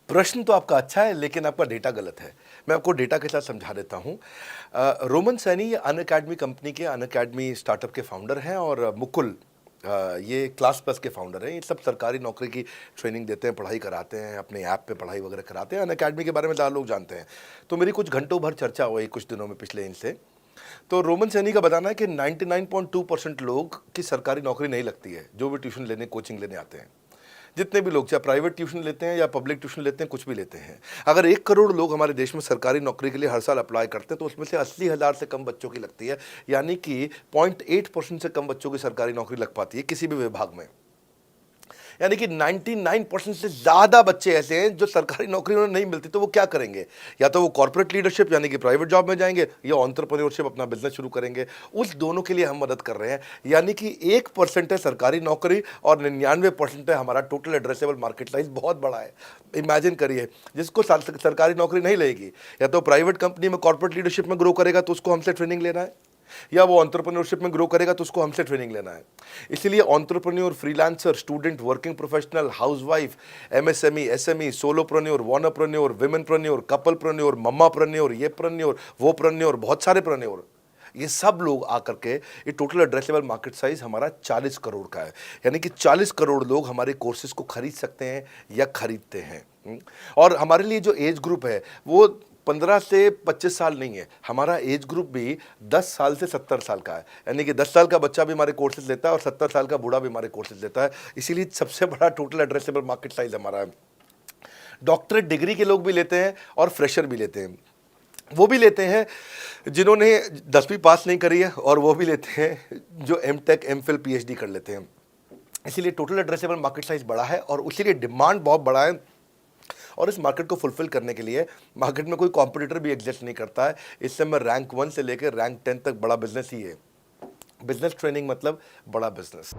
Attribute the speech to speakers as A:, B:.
A: प्रश्न तो आपका अच्छा है, लेकिन आपका डेटा गलत है। मैं आपको डेटा के साथ समझा देता हूँ। रोमन सैनी ये अनअकैडमी कंपनी के, अनअकैडमी स्टार्टअप के फाउंडर हैं, और मुकुल ये क्लास प्लस के फाउंडर हैं। ये सब सरकारी नौकरी की ट्रेनिंग देते हैं, पढ़ाई कराते हैं, अपने ऐप पे पढ़ाई वगैरह कराते हैं। अनअकैडमी के बारे में ज़्यादा लोग जानते हैं। तो मेरी कुछ घंटों भर चर्चा हुई कुछ दिनों में पिछले इनसे। तो रोमन सैनी का बताना है कि 99.2% लोग की सरकारी नौकरी नहीं लगती है, जो भी ट्यूशन लेने, कोचिंग लेने आते हैं। जितने भी लोग, चाहे प्राइवेट ट्यूशन लेते हैं या पब्लिक ट्यूशन लेते हैं, कुछ भी लेते हैं, अगर 1 करोड़ लोग हमारे देश में सरकारी नौकरी के लिए हर साल अप्लाई करते हैं, तो उसमें से 80,000 से कम बच्चों की लगती है। यानी कि 0.8% से कम बच्चों की सरकारी नौकरी लग पाती है किसी भी विभाग में। यानी कि 99% से ज़्यादा बच्चे ऐसे हैं जो सरकारी नौकरी उन्हें नहीं मिलती, तो वो क्या करेंगे? या तो वो कॉर्पोरेट लीडरशिप यानी कि प्राइवेट जॉब में जाएंगे, या एंटरप्रेन्योरशिप अपना बिजनेस शुरू करेंगे। उस दोनों के लिए हम मदद कर रहे हैं। यानी कि 1% है सरकारी नौकरी और 99% है हमारा टोटल एड्रेसेबल मार्केट साइज। बहुत बड़ा है। इमेजिन करिए, जिसको सरकारी नौकरी नहीं लगेगी, या तो प्राइवेट कंपनी में कॉर्पोरेट लीडरशिप में ग्रो करेगा तो उसको हमसे ट्रेनिंग लेना है, या वो एंटरप्रेन्योरशिप में ग्रो करेगा तो उसको हमसे ट्रेनिंग लेना है। इसीलिए entrepreneur, freelancer, student, working professional, housewife, MSME, SME, solopreneur, wannapreneur, womenpreneur, couplepreneur, mommapreneur, ये प्रेन्योर, वो प्रेन्योर, बहुत सारे प्रेन्योर, ये सब लोग आकर के, ये टोटल एड्रेसेबल मार्केट साइज हमारा 40 करोड़ का है। यानी कि 40 करोड़ लोग हमारे कोर्सेज को खरीद सकते हैं या खरीदते हैं। और हमारे लिए जो एज ग्रुप है वो 15 से 25 साल नहीं है। हमारा एज ग्रुप भी 10 साल से 70 साल का है। यानी कि 10 साल का बच्चा भी हमारे कोर्सेज लेता है और 70 साल का बूढ़ा भी हमारे कोर्सेज लेता है। इसीलिए सबसे बड़ा टोटल एड्रेसेबल मार्केट साइज हमारा है। डॉक्टरेट डिग्री के लोग भी लेते हैं और फ्रेशर भी लेते हैं। वो भी लेते हैं जिन्होंने 10वीं पास नहीं करी है, और वो भी लेते हैं जो एमटेक, एमफिल, पीएचडी कर लेते हैं। इसीलिए टोटल एड्रेसेबल मार्केट साइज बड़ा है और उसीलिए डिमांड बहुत बड़ा है। और इस मार्केट को फुलफिल करने के लिए मार्केट में कोई कॉम्पिटिटर भी एग्जिस्ट नहीं करता है। इस समय रैंक 1 से लेकर रैंक 10 तक बड़ा बिजनेस ही है। बिजनेस ट्रेनिंग मतलब बड़ा बिजनेस।